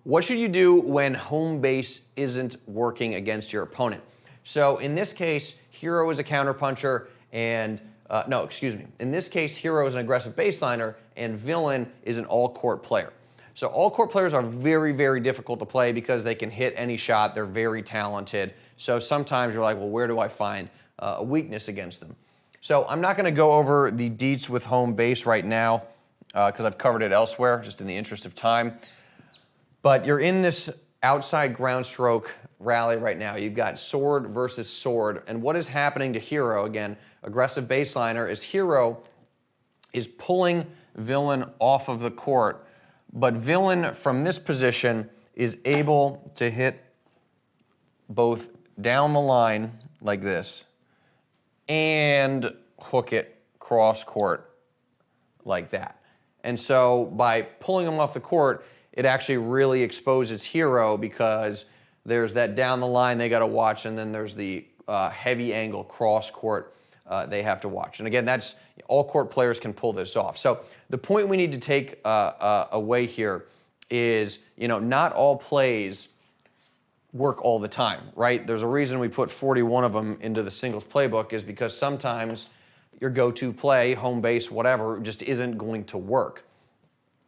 What should you do when home base isn't working against your opponent? So in this case, hero is a counterpuncher and, no, excuse me. In this case, hero is an aggressive baseliner and villain is an all-court player. So all-court players are very, very difficult to play because they can hit any shot. They're very talented. So sometimes you're like, well, where do I find a weakness against them? So I'm not going to go over the deets with home base right now because I've covered it elsewhere, just in the interest of time. But you're in this outside ground stroke rally right now. You've got sword versus sword. And what is happening to hero, again, aggressive baseliner, is hero is pulling villain off of the court. But villain from this position is able to hit both down the line like this and hook it cross court like that. And so by pulling him off the court, it actually really exposes hero because there's that down the line they got to watch, and then there's the heavy angle cross court they have to watch. And again, that's all court players can pull this off. So the point we need to take away here is, not all plays work all the time, right? There's a reason we put 41 of them into the singles playbook, is because sometimes your go-to play, home base, whatever, just isn't going to work.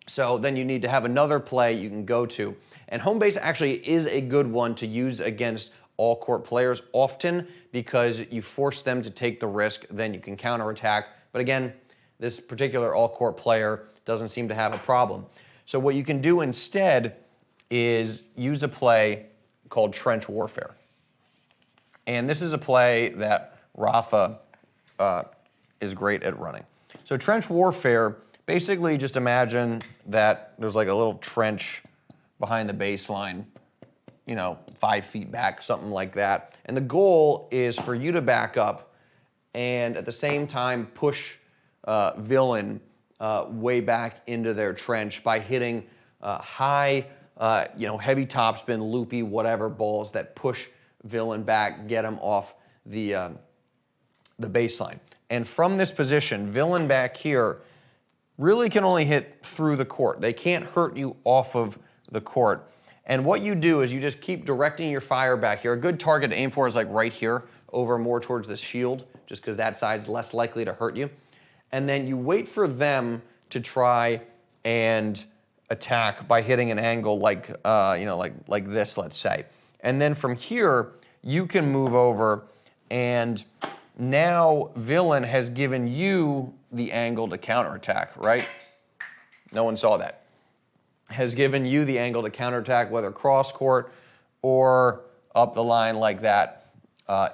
So then you need to have another play you can go to. And home base actually is a good one to use against all court players often because you force them to take the risk, then you can counterattack. But again, this particular all court player doesn't seem to have a problem. So what you can do instead is use a play called trench warfare. And this is a play that Rafa is great at running. So trench warfare, basically just imagine that there's like a little trench behind the baseline, 5 feet back, something like that. And the goal is for you to back up and at the same time push villain way back into their trench by hitting high, heavy topspin, loopy, whatever balls that push villain back, get him off the baseline. And from this position, villain back here really can only hit through the court. They can't hurt you off of the court. And what you do is you just keep directing your fire back here. A good target to aim for is like right here, over more towards the shield, just because that side's less likely to hurt you. And then you wait for them to try and attack by hitting an angle like, like this, let's say. And then from here, you can move over, and now villain has given you the angle to counterattack, right? No one saw that. Has given you the angle to counterattack, whether cross court or up the line like that,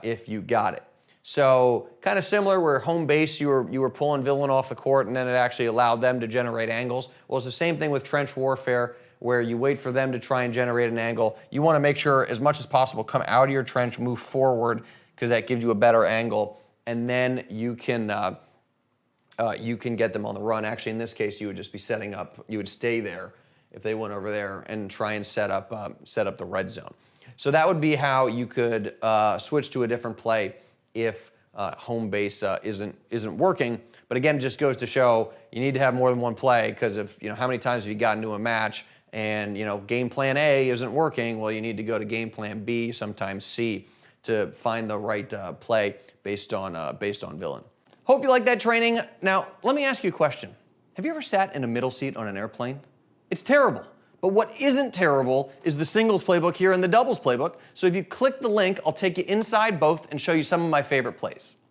if you got it. So kind of similar where home base, you were pulling villain off the court and then it actually allowed them to generate angles. Well, it's the same thing with trench warfare, where you wait for them to try and generate an angle. You want to make sure as much as possible, come out of your trench, move forward, because that gives you a better angle, and then you can get them on the run. Actually, in this case, you would just be setting up, you would stay there if they went over there and try and set up the red zone. So that would be how you could switch to a different play if home base isn't working. But again, it just goes to show you need to have more than one play, because if how many times have you gotten into a match and game plan A isn't working, well, you need to go to game plan B, sometimes C, to find the right play based on villain. Hope you like that training. Now, let me ask you a question. Have you ever sat in a middle seat on an airplane? It's terrible. But what isn't terrible is the singles playbook here and the doubles playbook. So if you click the link, I'll take you inside both and show you some of my favorite plays.